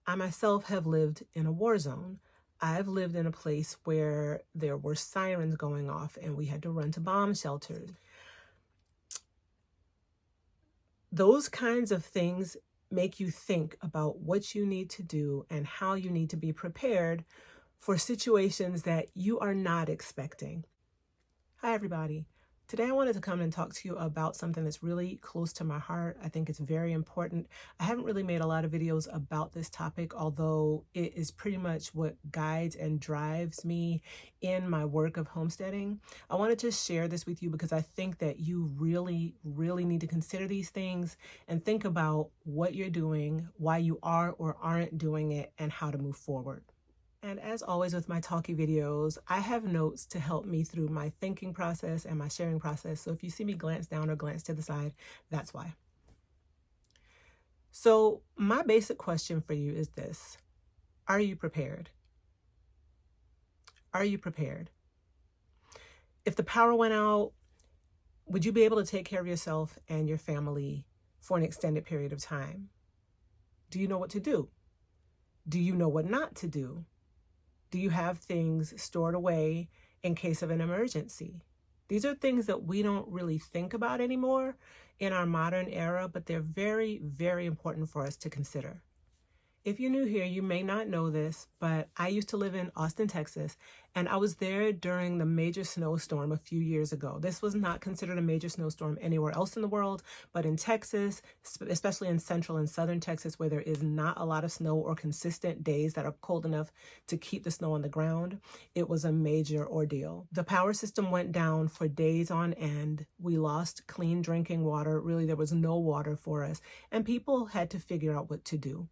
I myself have lived in a war zone. I've lived in a place where there were sirens going off and we had to run to bomb shelters. Those kinds of things make you think about what you need to do and how you need to be prepared for situations that you are not expecting. Hi, everybody. Today I wanted to come and talk to you about something that's really close to my heart. I think it's very important. I haven't really made a lot of videos about this topic, although it is pretty much what guides and drives me in my work of homesteading. I wanted to share this with you because I think that you really need to consider these things and think about what you're doing, why you are or aren't doing it, and how to move forward. And as always with my talkie videos, I have notes to help me through my thinking process and my sharing process. So if you see me glance down or glance to the side, that's why. So my basic question for you is this: are you prepared? Are you prepared? If the power went out, would you be able to take care of yourself and your family for an extended period of time? Do you know what to do? Do you know what not to do? Do you have things stored away in case of an emergency? These are things that we don't really think about anymore in our modern era, but they're very important for us to consider. If you're new here, you may not know this, but I used to live in Austin, Texas, and I was there during the major snowstorm a few years ago. This was not considered a major snowstorm anywhere else in the world, but in Texas, especially in central and southern Texas, where there is not a lot of snow or consistent days that are cold enough to keep the snow on the ground, it was a major ordeal. The power system went down for days on end. We lost clean drinking water. Really, there was no water for us, and people had to figure out what to do.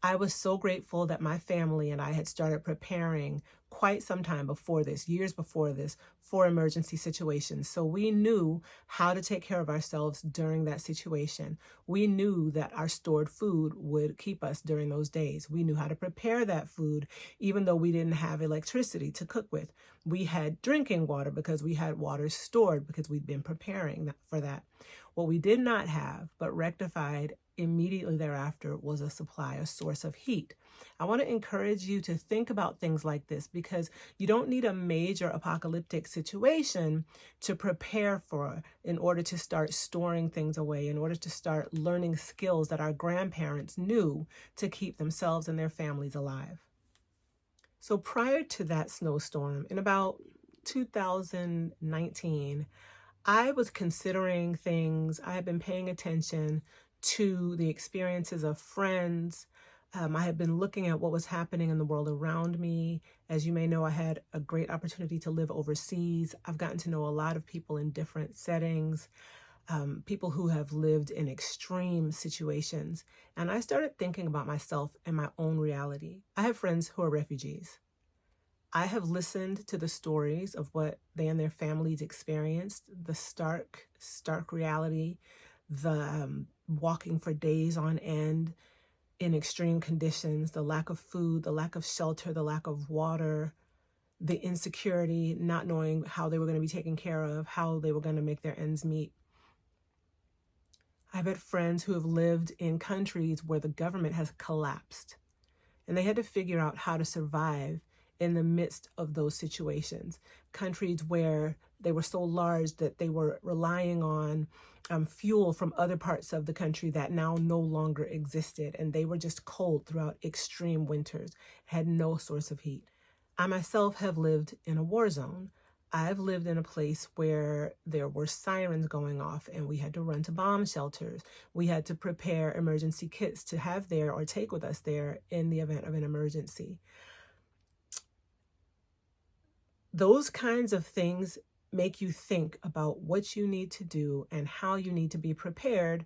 I was so grateful that my family and I had started preparing quite some time before this, years before this, for emergency situations. So we knew how to take care of ourselves during that situation. We knew that our stored food would keep us during those days. We knew how to prepare that food, even though we didn't have electricity to cook with. We had drinking water because we had water stored because we'd been preparing for that. What we did not have, but rectified immediately thereafter, was a supply, a source of heat. I want to encourage you to think about things like this because you don't need a major apocalyptic situation to prepare for in order to start storing things away, in order to start learning skills that our grandparents knew to keep themselves and their families alive. So prior to that snowstorm, in about 2019, I was considering things. I had been paying attention to the experiences of friends. I had been looking at what was happening in the world around me. As you may know, I had a great opportunity to live overseas. I've gotten to know a lot of people in different settings, people who have lived in extreme situations. And I started thinking about myself and my own reality. I have friends who are refugees. I have listened to the stories of what they and their families experienced, the stark reality, the walking for days on end in extreme conditions, the lack of food, the lack of shelter, the lack of water, the insecurity, not knowing how they were going to be taken care of, how they were going to make their ends meet. I've had friends who have lived in countries where the government has collapsed, and they had to figure out how to survive in the midst of those situations. Countries where they were so large that they were relying on fuel from other parts of the country that now no longer existed, and they were just cold throughout extreme winters, had no source of heat. I myself have lived in a war zone. I've lived in a place where there were sirens going off and we had to run to bomb shelters. We had to prepare emergency kits to have there or take with us there in the event of an emergency. Those kinds of things make you think about what you need to do and how you need to be prepared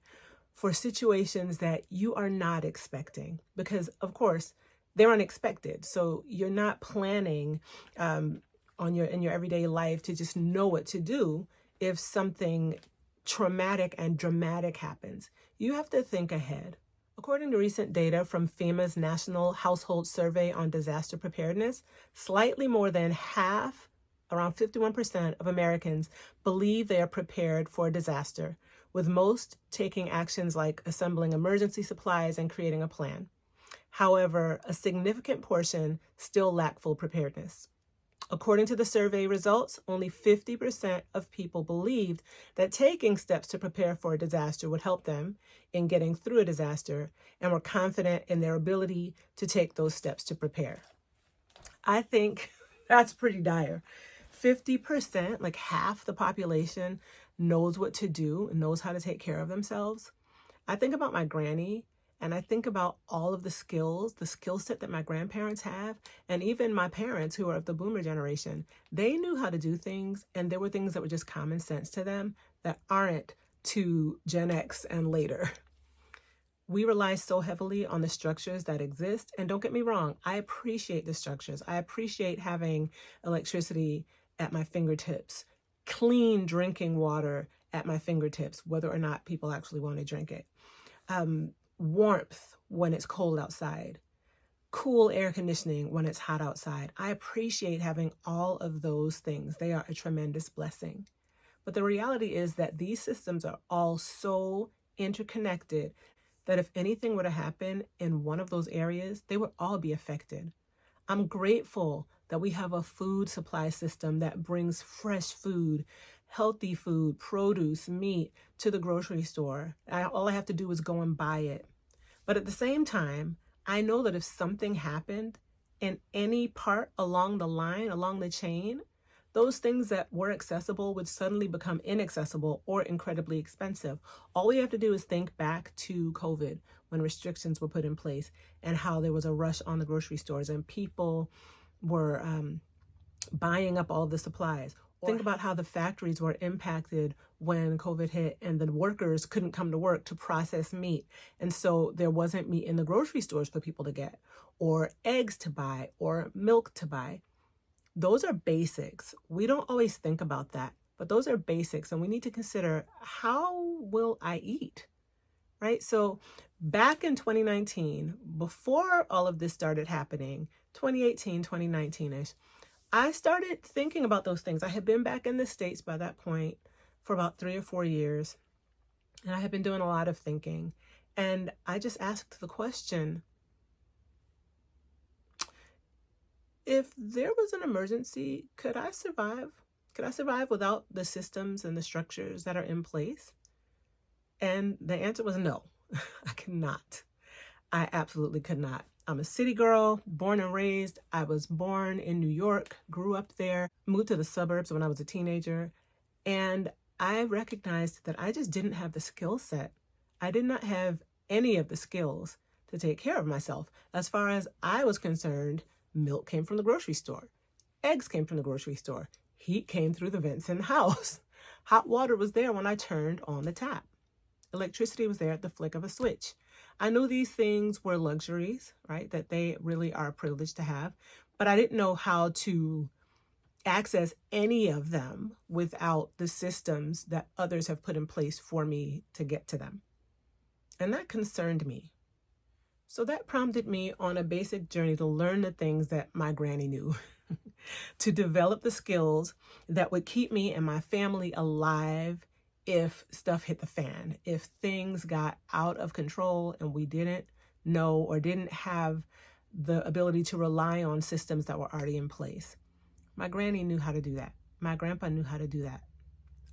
for situations that you are not expecting. Because, of course, they're unexpected. So you're not planning in your everyday life to just know what to do if something traumatic and dramatic happens. You have to think ahead. According to recent data from FEMA's National Household Survey on Disaster Preparedness, slightly more than half, around 51% of Americans believe they are prepared for a disaster, with most taking actions like assembling emergency supplies and creating a plan. However, a significant portion still lack full preparedness. According to the survey results, only 50% of people believed that taking steps to prepare for a disaster would help them in getting through a disaster and were confident in their ability to take those steps to prepare. I think that's pretty dire. 50%, like half the population, knows what to do and knows how to take care of themselves. I think about my granny, and I think about all of the skills, the skill set that my grandparents have, and even my parents who are of the boomer generation. They knew how to do things, and there were things that were just common sense to them that aren't to Gen X and later. We rely so heavily on the structures that exist. And don't get me wrong, I appreciate the structures. I appreciate having electricity at my fingertips, clean drinking water at my fingertips, whether or not people actually want to drink it. Warmth when it's cold outside, cool air conditioning when it's hot outside. I appreciate having all of those things. They are a tremendous blessing. But the reality is that these systems are all so interconnected that if anything were to happen in one of those areas, they would all be affected. I'm grateful that we have a food supply system that brings fresh food, healthy food, produce, meat to the grocery store. All I have to do is go and buy it. But at the same time, I know that if something happened in any part along the line, along the chain, those things that were accessible would suddenly become inaccessible or incredibly expensive. All we have to do is think back to COVID when restrictions were put in place and how there was a rush on the grocery stores and people were buying up all of the supplies. Think about how the factories were impacted when COVID hit and the workers couldn't come to work to process meat. And so there wasn't meat in the grocery stores for people to get, or eggs to buy, or milk to buy. Those are basics. We don't always think about that, but those are basics. And we need to consider, how will I eat? Right? So back in 2019, before all of this started happening, 2018, 2019-ish, I started thinking about those things. I had been back in the States by that point for about 3 or 4 years, and I had been doing a lot of thinking. And I just asked the question, if there was an emergency, could I survive? Could I survive without the systems and the structures that are in place? And the answer was no, I could not. I absolutely could not. I'm a city girl, born and raised. I was born in New York, grew up there, moved to the suburbs when I was a teenager. And I recognized that I just didn't have the skill set. I did not have any of the skills to take care of myself. As far as I was concerned, milk came from the grocery store. Eggs came from the grocery store. Heat came through the vents in the house. Hot water was there when I turned on the tap. Electricity was there at the flick of a switch. I knew these things were luxuries, right? That they really are a privilege to have, but I didn't know how to access any of them without the systems that others have put in place for me to get to them. And that concerned me. So that prompted me on a basic journey to learn the things that my granny knew, to develop the skills that would keep me and my family alive if stuff hit the fan, if things got out of control and we didn't know or didn't have the ability to rely on systems that were already in place. My granny knew how to do that. My grandpa knew how to do that.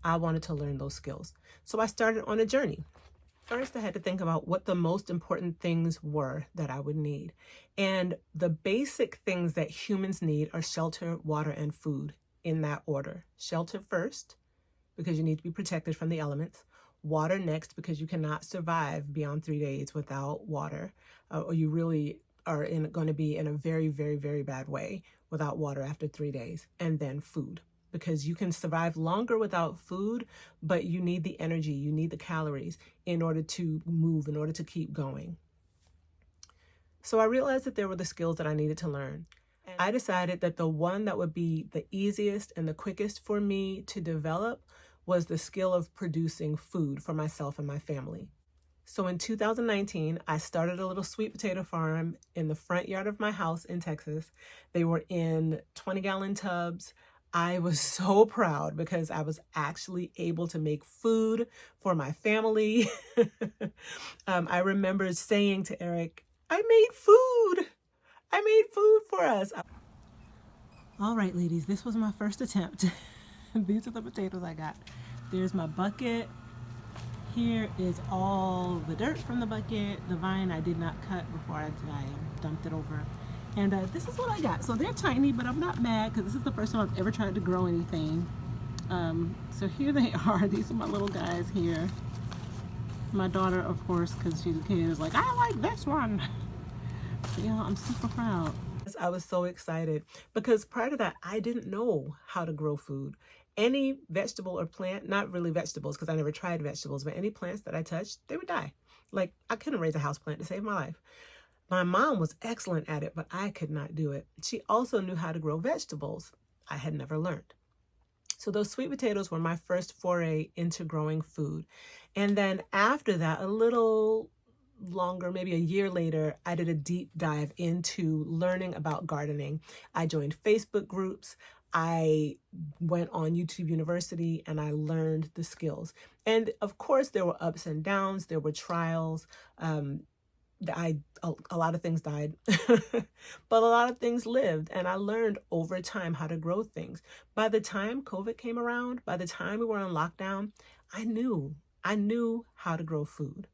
I wanted to learn those skills. So I started on a journey. First, I had to think about what the most important things were that I would need. And the basic things that humans need are shelter, water, and food, in that order. Shelter first, because you need to be protected from the elements. Water next, because you cannot survive beyond 3 days without water, or you really are going to be in a very, very, very bad way without water after 3 days. And then food, because you can survive longer without food, but you need the energy, you need the calories in order to move, in order to keep going. So I realized that there were the skills that I needed to learn. I decided that the one that would be the easiest and the quickest for me to develop was the skill of producing food for myself and my family. So in 2019, I started a little sweet potato farm in the front yard of my house in Texas. They were in 20-gallon tubs. I was so proud because I was actually able to make food for my family. I remember saying to Eric, I made food. I made food for us. All right, ladies, this was my first attempt. These are the potatoes I got. There's my bucket. Here is all the dirt from the bucket. The vine I did not cut before I dumped it over. And this is what I got. So they're tiny, but I'm not mad because this is the first time I've ever tried to grow anything. So here they are. These are my little guys here. My daughter, of course, because she's a kid, is like, I like this one. So, you know, I'm super proud. I was so excited because prior to that, I didn't know how to grow food. Any vegetable or plant, not really vegetables because I never tried vegetables, but any plants that I touched, they would die. Like I couldn't raise a house plant to save my life. My mom was excellent at it, but I could not do it. She also knew how to grow vegetables. I had never learned. So those sweet potatoes were my first foray into growing food. And then after that, a little longer, maybe a year later, I did a deep dive into learning about gardening. I joined Facebook groups. I went on YouTube University and I learned the skills. And of course, there were ups and downs. There were trials. A lot of things died, but a lot of things lived. And I learned over time how to grow things. By the time COVID came around, by the time we were on lockdown, I knew how to grow food.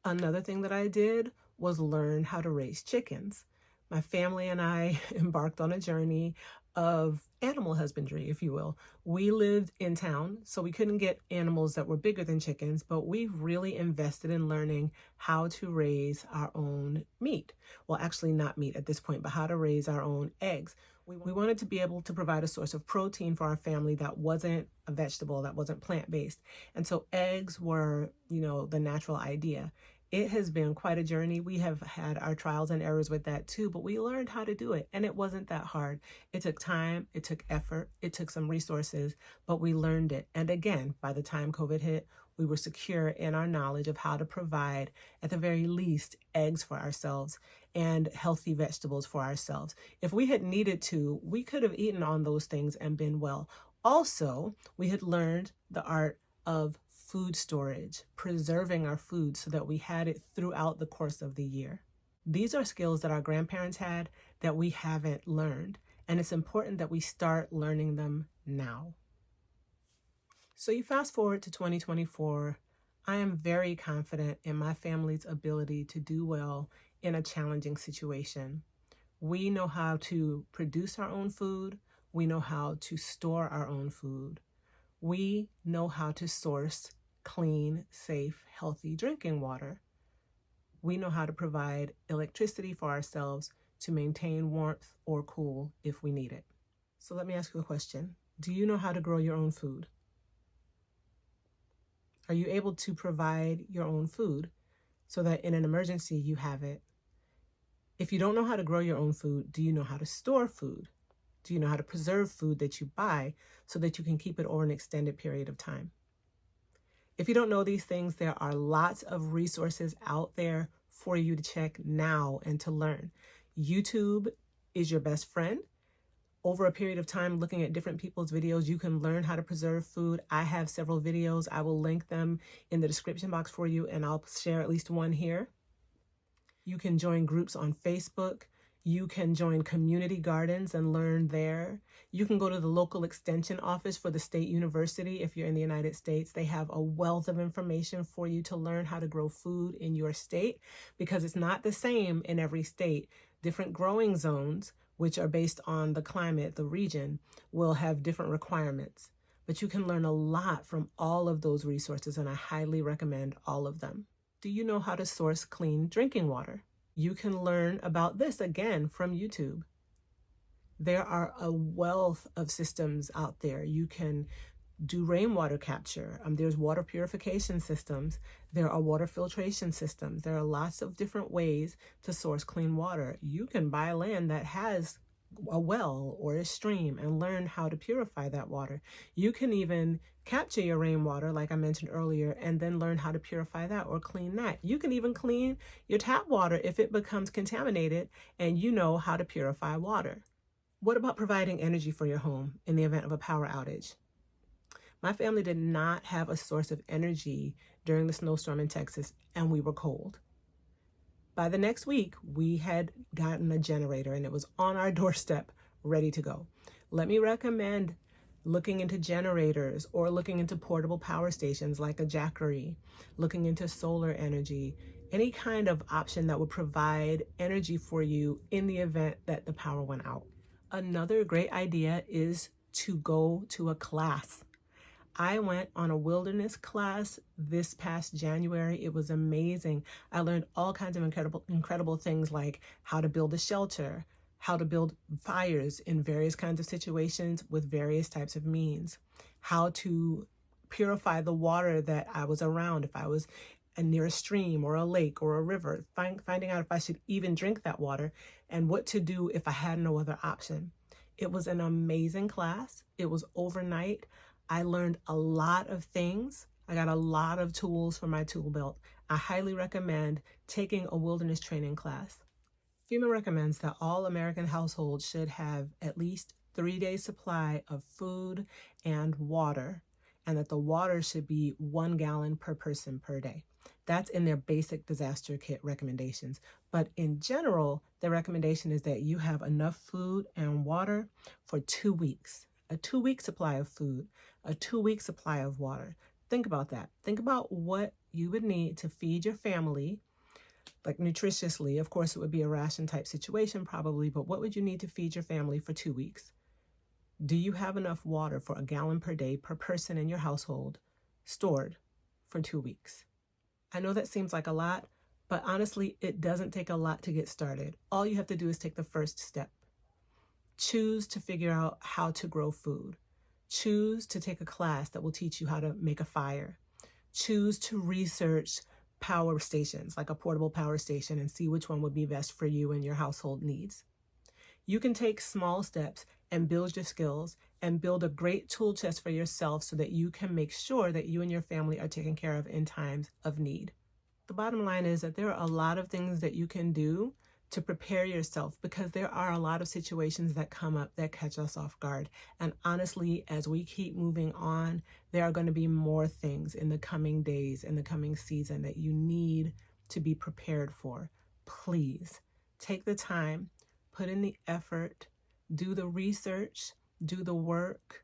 Another thing that I did was learn how to raise chickens. My family and I embarked on a journey of animal husbandry, if you will. We lived in town, so we couldn't get animals that were bigger than chickens, but we really invested in learning how to raise our own meat. Well, actually not meat at this point, but how to raise our own eggs. We wanted to be able to provide a source of protein for our family that wasn't a vegetable, that wasn't plant-based. And so eggs were, the natural idea. It has been quite a journey. We have had our trials and errors with that too, but we learned how to do it. And it wasn't that hard. It took time, it took effort, it took some resources, but we learned it. And again, by the time COVID hit, we were secure in our knowledge of how to provide, at the very least, eggs for ourselves and healthy vegetables for ourselves. If we had needed to, we could have eaten on those things and been well. Also, we had learned the art of food storage, preserving our food so that we had it throughout the course of the year. These are skills that our grandparents had that we haven't learned, and it's important that we start learning them now. So you fast forward to 2024, I am very confident in my family's ability to do well in a challenging situation. We know how to produce our own food. We know how to store our own food. We know how to source clean, safe, healthy drinking water. We know how to provide electricity for ourselves to maintain warmth or cool if we need it. So let me ask you a question. Do you know how to grow your own food? Are you able to provide your own food so that in an emergency you have it? If you don't know how to grow your own food, do you know how to store food? Do you know how to preserve food that you buy so that you can keep it over an extended period of time? If you don't know these things, there are lots of resources out there for you to check now and to learn. YouTube is your best friend. Over a period of time, looking at different people's videos, you can learn how to preserve food. I have several videos. I will link them in the description box for you, and I'll share at least one here. You can join groups on Facebook. You can join community gardens and learn there. You can go to the local extension office for the state university if you're in the United States. They have a wealth of information for you to learn how to grow food in your state because it's not the same in every state. Different growing zones, which are based on the climate, the region, will have different requirements. But you can learn a lot from all of those resources, and I highly recommend all of them. Do you know how to source clean drinking water? You can learn about this again from YouTube. There are a wealth of systems out there. You can do rainwater capture. There's water purification systems. There are water filtration systems. There are lots of different ways to source clean water. You can buy land that has a well or a stream and learn how to purify that water. You can even capture your rainwater, like I mentioned earlier, and then learn how to purify that or clean that. You can even clean your tap water if it becomes contaminated and you know how to purify water. What about providing energy for your home in the event of a power outage? My family did not have a source of energy during the snowstorm in Texas, and we were cold. By the next week, we had gotten a generator and it was on our doorstep, ready to go. Let me recommend looking into generators or looking into portable power stations like a Jackery, looking into solar energy, any kind of option that would provide energy for you in the event that the power went out. Another great idea is to go to a class. I went on a wilderness class this past January. It was amazing. I learned all kinds of incredible things like how to build a shelter, how to build fires in various kinds of situations with various types of means, how to purify the water that I was around if I was near a stream or a lake or a river, finding out if I should even drink that water, and what to do if I had no other option. It was an amazing class. It was overnight. I learned a lot of things. I got a lot of tools for my tool belt. I highly recommend taking a wilderness training class. FEMA recommends that all American households should have at least 3 days supply of food and water, and that the water should be 1 gallon per person per day. That's in their basic disaster kit recommendations. But in general, the recommendation is that you have enough food and water for 2 weeks. A 2-week supply of food, a 2-week supply of water. Think about that. Think about what you would need to feed your family, like nutritiously. Of course, it would be a ration type situation probably, but what would you need to feed your family for 2 weeks? Do you have enough water for 1 gallon per day per person in your household stored for 2 weeks? I know that seems like a lot, but honestly, it doesn't take a lot to get started. All you have to do is take the first step. Choose to figure out how to grow food. Choose to take a class that will teach you how to make a fire. Choose to research power stations, like a portable power station, and see which one would be best for you and your household needs. You can take small steps and build your skills and build a great tool chest for yourself so that you can make sure that you and your family are taken care of in times of need. The bottom line is that there are a lot of things that you can do to prepare yourself, because there are a lot of situations that come up that catch us off guard. And honestly, as we keep moving on, there are going to be more things in the coming days, in the coming season, that you need to be prepared for. Please take the time, put in the effort, do the research, do the work,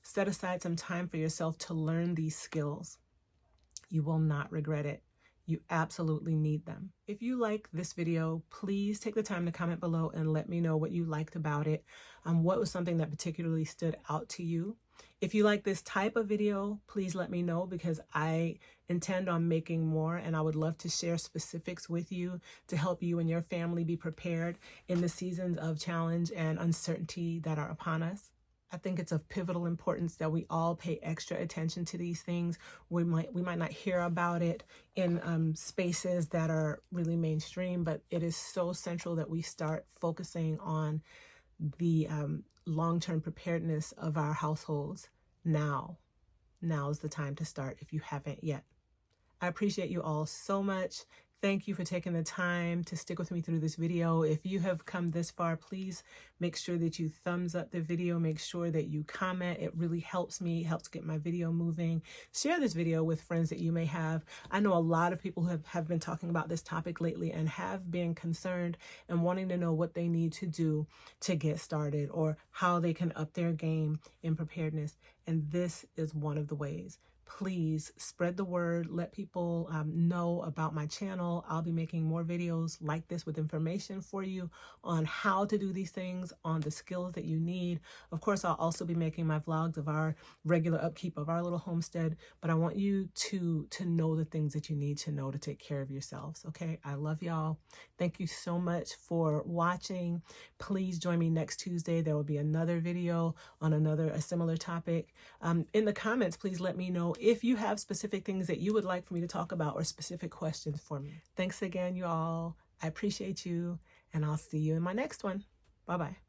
set aside some time for yourself to learn these skills. You will not regret it. You absolutely need them. If you like this video, please take the time to comment below and let me know what you liked about it. What was something that particularly stood out to you? If you like this type of video, please let me know, because I intend on making more, and I would love to share specifics with you to help you and your family be prepared in the seasons of challenge and uncertainty that are upon us. I think it's of pivotal importance that we all pay extra attention to these things. We might not hear about it in spaces that are really mainstream, but it is so central that we start focusing on the long-term preparedness of our households now. Now is the time to start if you haven't yet. I appreciate you all so much. Thank you for taking the time to stick with me through this video. If you have come this far, please make sure that you thumbs up the video. Make sure that you comment. It really helps me, helps get my video moving. Share this video with friends that you may have. I know a lot of people who have been talking about this topic lately and have been concerned and wanting to know what they need to do to get started or how they can up their game in preparedness. And this is one of the ways. Please spread the word. Let people know about my channel. I'll be making more videos like this with information for you on how to do these things, on the skills that you need. Of course, I'll also be making my vlogs of our regular upkeep of our little homestead, but I want you to know the things that you need to know to take care of yourselves. Okay, I love y'all. Thank you so much for watching. Please join me next Tuesday. There will be another video on a similar topic. In the comments, please let me know if you have specific things that you would like for me to talk about or specific questions for me. Thanks again, you all. I appreciate you, and I'll see you in my next one. Bye-bye.